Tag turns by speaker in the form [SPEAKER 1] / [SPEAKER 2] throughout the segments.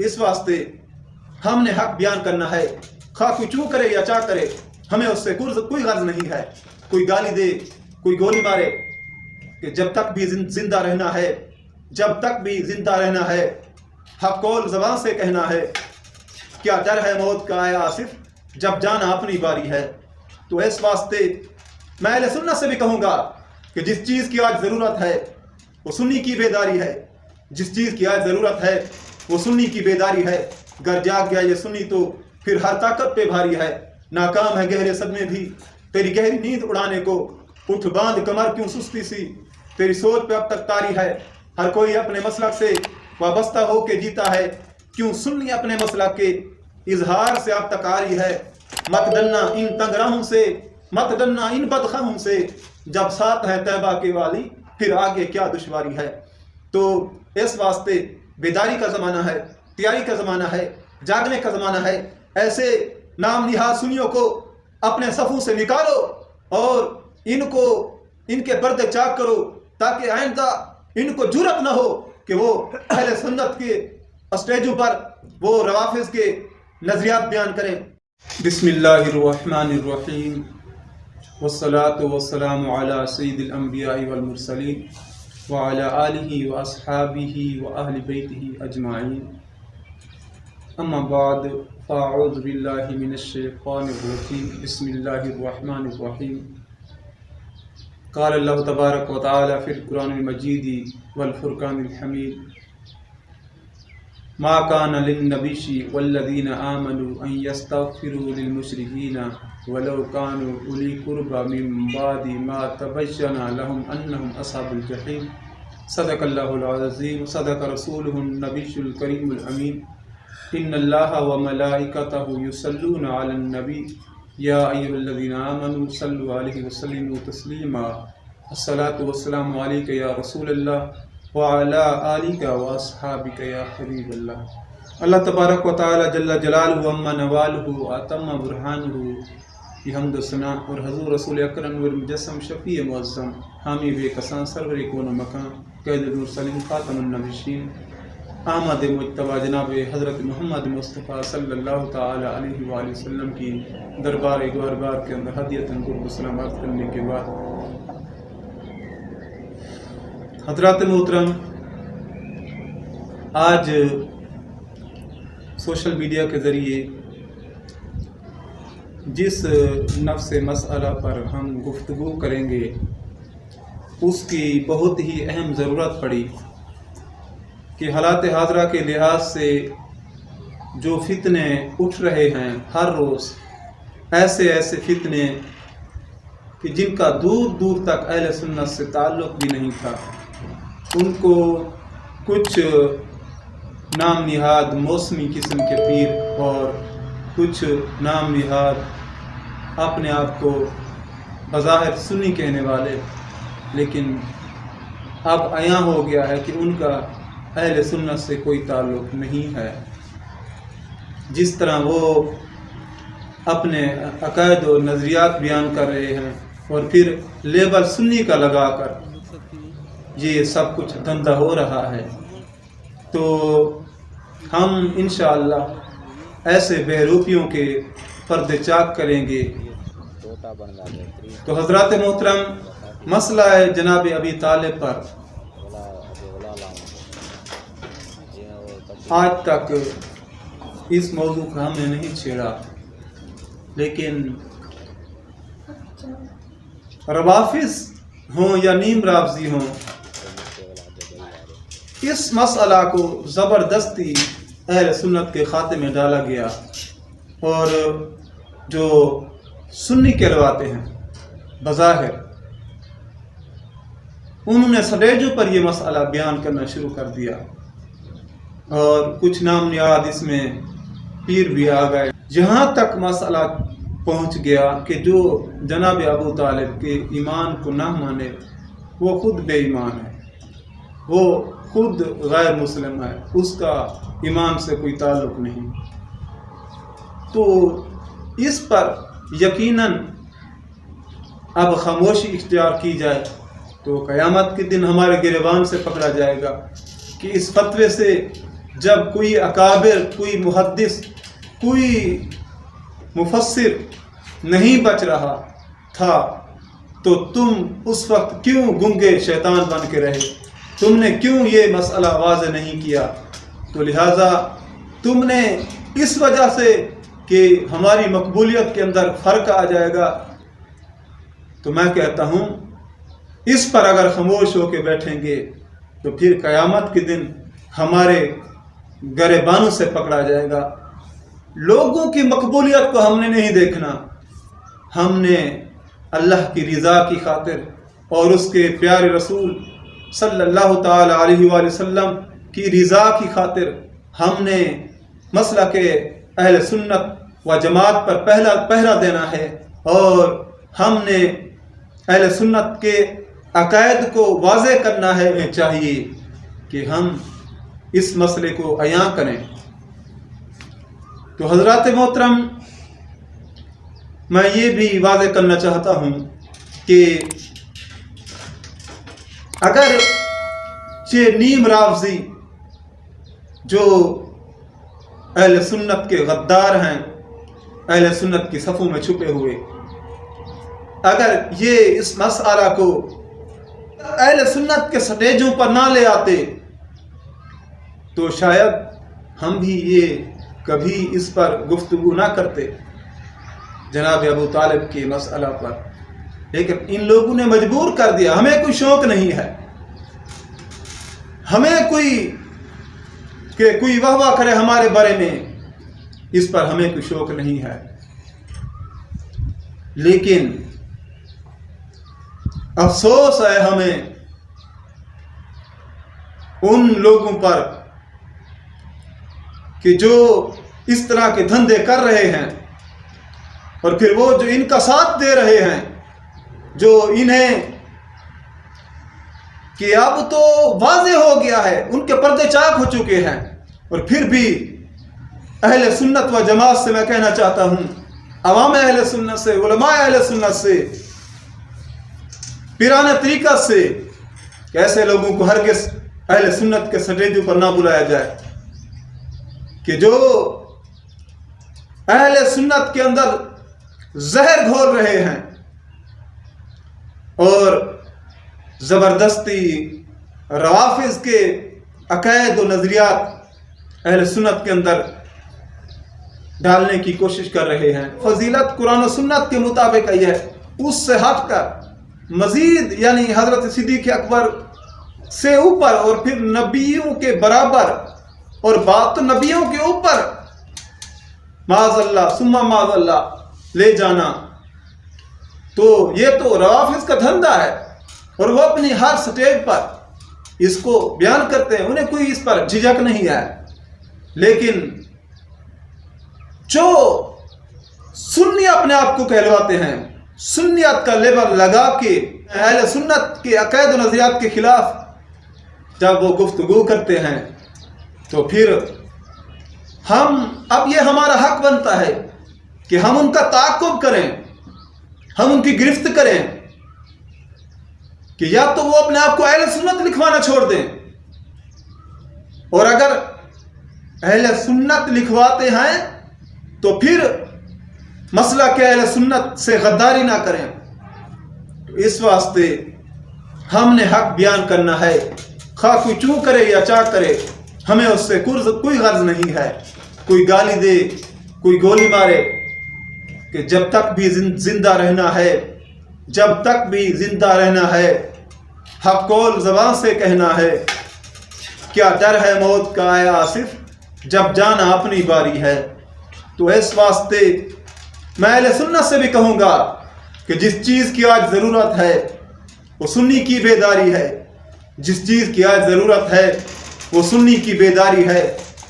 [SPEAKER 1] اس واسطے ہم نے حق بیان کرنا ہے، خواہ کوئی چوں کرے یا چاہ کرے، ہمیں اس سے کوئی غرض نہیں ہے، کوئی گالی دے، کوئی گولی مارے، کہ جب تک بھی زندہ رہنا ہے، جب تک بھی زندہ رہنا ہے، حق قول زبان سے کہنا ہے، کیا ڈر ہے موت کا اے آصف جب جانا اپنی باری ہے۔ تو اس واسطے میں اہل سنت سے بھی کہوں گا کہ جس چیز کی آج ضرورت ہے وہ سنی کی بیداری ہے، جس چیز کی آج ضرورت ہے وہ سنی کی بیداری ہے۔ گر جاگ گیا یہ سنی تو پھر ہر طاقت پہ بھاری ہے، ناکام ہے گہرے صدمے بھی تیری گہری نیند اڑانے کو، اٹھ باندھ کمر کیوں سستی سی تیری سوچ پہ اب تک تاری ہے، ہر کوئی اپنے مسلک سے وابستہ ہو کے جیتا ہے، کیوں سنی اپنے مسلک کے اظہار سے اب تک آری ہے، مت ڈرنا ان تنگ راہوں سے، مت ڈرنا ان بدخواہوں سے، جب ساتھ ہے طیبہ کے والی پھر آگے کیا دشواری ہے۔ تو اس واسطے بیداری کا زمانہ ہے، تیاری کا زمانہ ہے، جاگنے کا زمانہ ہے۔ ایسے نام نہاد سنیوں کو اپنے صفوں سے نکالو اور ان کے پردے چاک کرو، تاکہ آئندہ ان کو جرأت نہ ہو کہ وہ اہل سنت کے اسٹیجوں پر وہ روافض کے نظریات بیان کریں۔ بسم اللہ الرحمن الرحیم، والصلاة والسلام علی سید الانبیاء والمرسلین وعلی آلہ واصحابہ واہل بیتہ اجمعین، اما بعد فاعوذ باللہ من الشیطان الرجیم، بسم اللہ الرحمن الرحیم۔ قال اللہ تبارک و تعالی فی القرآن المجید والفرقان الحمید، ما کان للنبی والذین آمنوا ان یستغفروا للمشرکین ولو كانوا اولی قربى من بعد ما تبین لهم انهم اصحاب الجحیم۔ صدق اللہ العظیم، صدق رسولہ النبی الکریم الامین۔ ان اللہ وملائکتہ یصلون علی النبی یا ایھا الذین آمنوا صلوا علیہ وسلموا تسلیما۔ الصلاۃ والسلام علیک یا رسول اللہ وعلی آلک واصحابک یا حبیب اللہ۔ اللہ تبارک و تعالی جل جلالہ عما نوالہ اتم برہانہ کی حمد و ثنا، اور حضور رسول اکرم والمجسم شفیع معظم حامی بے کساں سرور کون و مکان قید المرسلین خاتم النبیین آمد مجتبی جناب حضرت محمد مصطفیٰ صلی اللہ تعالی علیہ وآلہ وسلم کی دربار گوہربار کے اندر ہدیۃً قرب سلام عرض کرنے کے بعد، حضرات محترم، آج سوشل میڈیا کے ذریعے جس نفس مسئلہ پر ہم گفتگو کریں گے اس کی بہت ہی اہم ضرورت پڑی کہ حالات حاضرہ کے لحاظ سے جو فتنے اٹھ رہے ہیں ہر روز، ایسے فتنے کہ جن کا دور دور تک اہل سنت سے تعلق بھی نہیں تھا، ان کو کچھ نام نہاد موسمی قسم کے پیر اور کچھ نام نہاد اپنے آپ کو بظاہر سنی کہنے والے، لیکن اب عیاں ہو گیا ہے کہ ان کا اہل سنت سے کوئی تعلق نہیں ہے۔ جس طرح وہ اپنے عقائد و نظریات بیان کر رہے ہیں اور پھر لیبل سنی کا لگا کر یہ سب کچھ دھندہ ہو رہا ہے، تو ہم انشاءاللہ ایسے بہروپیوں کے پردے چاک کریں گے۔ تو حضرات محترم، مسئلہ ہے جناب ابی طالب پر آج تک اس موضوع کو ہم نے نہیں چھیڑا، لیکن روافض ہوں یا نیم رافضی ہوں، اس مسئلہ کو زبردستی اہل سنت کے خاتے میں ڈالا گیا، اور جو سنی کہلواتے ہیں بظاہر انہوں نے سٹیجوں پر یہ مسئلہ بیان کرنا شروع کر دیا، اور کچھ نام نہاد اس میں پیر بھی آ گئے، یہاں تک مسئلہ پہنچ گیا کہ جو جناب ابو طالب کے ایمان کو نہ مانے وہ خود بے ایمان ہے، وہ خود غیر مسلم ہے، اس کا ایمان سے کوئی تعلق نہیں۔ تو اس پر یقیناً اب خاموشی اختیار کی جائے تو قیامت کے دن ہمارے گریبان سے پکڑا جائے گا کہ اس فتوے سے جب کوئی اکابر، کوئی محدث، کوئی مفسر نہیں بچ رہا تھا تو تم اس وقت کیوں گنگے شیطان بن کے رہے؟ تم نے کیوں یہ مسئلہ واضح نہیں کیا؟ تو لہٰذا تم نے اس وجہ سے کہ ہماری مقبولیت کے اندر فرق آ جائے گا، تو میں کہتا ہوں اس پر اگر خاموش ہو کے بیٹھیں گے تو پھر قیامت کے دن ہمارے گریبانوں سے پکڑا جائے گا۔ لوگوں کی مقبولیت کو ہم نے نہیں دیکھنا، ہم نے اللہ کی رضا کی خاطر اور اس کے پیارے رسول صلی اللہ تعالی علیہ وآلہ وسلم کی رضا کی خاطر ہم نے مسلک اہل سنت و جماعت پر پہرا دینا ہے، اور ہم نے اہل سنت کے عقائد کو واضح کرنا ہے چاہیے کہ ہم اس مسئلے کو عیاں کریں۔ تو حضرات محترم، میں یہ بھی واضح کرنا چاہتا ہوں کہ اگر یہ نیم رافضی جو اہل سنت کے غدار ہیں، اہل سنت کی صفوں میں چھپے ہوئے، اگر یہ اس مسئلہ کو اہل سنت کے سٹیجوں پر نہ لے آتے تو شاید ہم بھی یہ کبھی اس پر گفتگو نہ کرتے جناب ابو طالب کے مسئلہ پر، لیکن ان لوگوں نے مجبور کر دیا۔ ہمیں کوئی شوق نہیں ہے، ہمیں کوئی واہ واہ کرے ہمارے بارے میں، اس پر ہمیں کوئی شوق نہیں ہے، لیکن افسوس ہے ہمیں ان لوگوں پر کہ جو اس طرح کے دھندے کر رہے ہیں، اور پھر وہ جو ان کا ساتھ دے رہے ہیں، جو انہیں کہ اب تو واضح ہو گیا ہے، ان کے پردے چاک ہو چکے ہیں، اور پھر بھی اہل سنت و جماعت سے میں کہنا چاہتا ہوں، عوام اہل سنت سے، علماء اہل سنت سے، پیرانہ طریقت سے، کہ ایسے لوگوں کو ہرگز اہل سنت کے سٹیجوں پر نہ بلایا جائے، کہ جو اہل سنت کے اندر زہر گھول رہے ہیں اور زبردستی روافض کے عقائد و نظریات اہل سنت کے اندر ڈالنے کی کوشش کر رہے ہیں۔ فضیلت قرآن و سنت کے مطابق ہے، اس سے ہٹ کر مزید یعنی حضرت صدیق اکبر سے اوپر اور پھر نبیوں کے برابر اور بات نبیوں کے اوپر معاذ اللہ ثم معاذ اللہ لے جانا، تو یہ تو روافض کا دھندا ہے، اور وہ اپنی ہر سٹیج پر اس کو بیان کرتے ہیں، انہیں کوئی اس پر جھجک نہیں ہے۔ لیکن جو سنی اپنے آپ کو کہلواتے ہیں، سنیت کا لیبل لگا کے اہل سنت کے عقائد و نظریات کے خلاف جب وہ گفتگو کرتے ہیں، تو پھر اب یہ ہمارا حق بنتا ہے کہ ہم ان کا تعاقب کریں، ہم ان کی گرفت کریں، کہ یا تو وہ اپنے آپ کو اہل سنت لکھوانا چھوڑ دیں، اور اگر اہل سنت لکھواتے ہیں تو پھر مسئلہ کہ اہل سنت سے غداری نہ کریں۔ تو اس واسطے ہم نے حق بیان کرنا ہے، خواہ کوئی چوں کرے یا چاہ کرے، ہمیں اس سے کوئی غرض نہیں ہے، کوئی گالی دے، کوئی گولی مارے، کہ جب تک بھی زندہ رہنا ہے، جب تک بھی زندہ رہنا ہے، حق قول زبان سے کہنا ہے، کیا ڈر ہے موت کا اے آصف، جب جانا اپنی باری ہے۔ تو اس واسطے میں اہل سنت سے بھی کہوں گا کہ جس چیز کی آج ضرورت ہے وہ سنی کی بیداری ہے، جس چیز کی آج ضرورت ہے وہ سنی کی بیداری ہے۔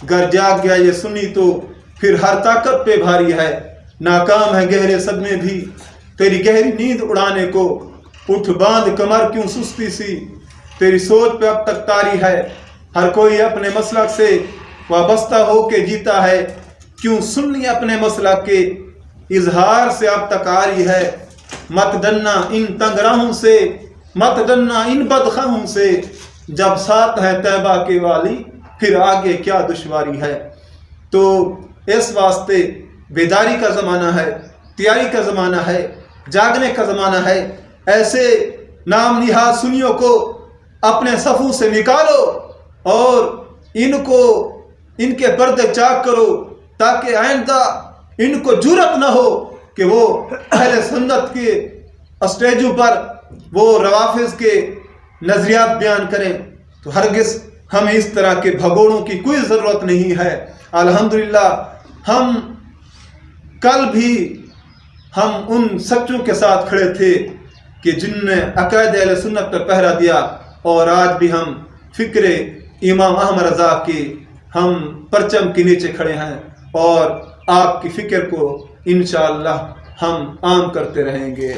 [SPEAKER 1] گر جاگ گیا یہ سنی تو پھر ہر طاقت پہ بھاری ہے، ناکام ہے گہرے صدمے بھی تیری گہری نیند اڑانے کو، اٹھ باندھ کمر کیوں سستی سی، تیری سوچ پہ اب تک تاری ہے، ہر کوئی اپنے مسلک سے وابستہ ہو کے جیتا ہے، کیوں سنی اپنے مسلک کے اظہار سے اب تک آری ہے، مت ڈرنا ان تنگ راہوں سے، مت ڈرنا ان بدخواہوں سے، جب ساتھ ہے طیبہ کے والی پھر آگے کیا دشواری ہے۔ تو اس واسطے بیداری کا زمانہ ہے، تیاری کا زمانہ ہے، جاگنے کا زمانہ ہے۔ ایسے نام نہاد سنیوں کو اپنے صفوں سے نکالو اور ان کے پردے چاک کرو، تاکہ آئندہ ان کو جرأت نہ ہو کہ وہ اہل سنت کے اسٹیجوں پر وہ روافض کے نظریات بیان کریں۔ تو ہرگز ہمیں اس طرح کے بھگوڑوں کی کوئی ضرورت نہیں ہے۔ الحمدللہ کل بھی ہم ان سچوں کے ساتھ کھڑے تھے کہ جن نے عقائد اہل سنت پر پہرا دیا، اور آج بھی ہم فکر امام احمد رضا کے ہم پرچم کے نیچے کھڑے ہیں، اور آپ کی فکر کو انشاءاللہ ہم عام کرتے رہیں گے۔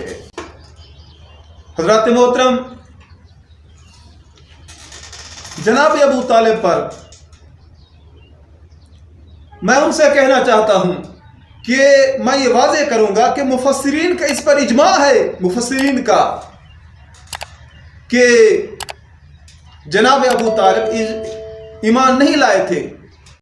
[SPEAKER 1] حضرات محترم، جناب ابو طالب پر میں ان سے کہنا چاہتا ہوں کہ میں یہ واضح کروں گا کہ مفسرین کا اس پر اجماع ہے، مفسرین کا، کہ جناب ابو طالب ایمان نہیں لائے تھے۔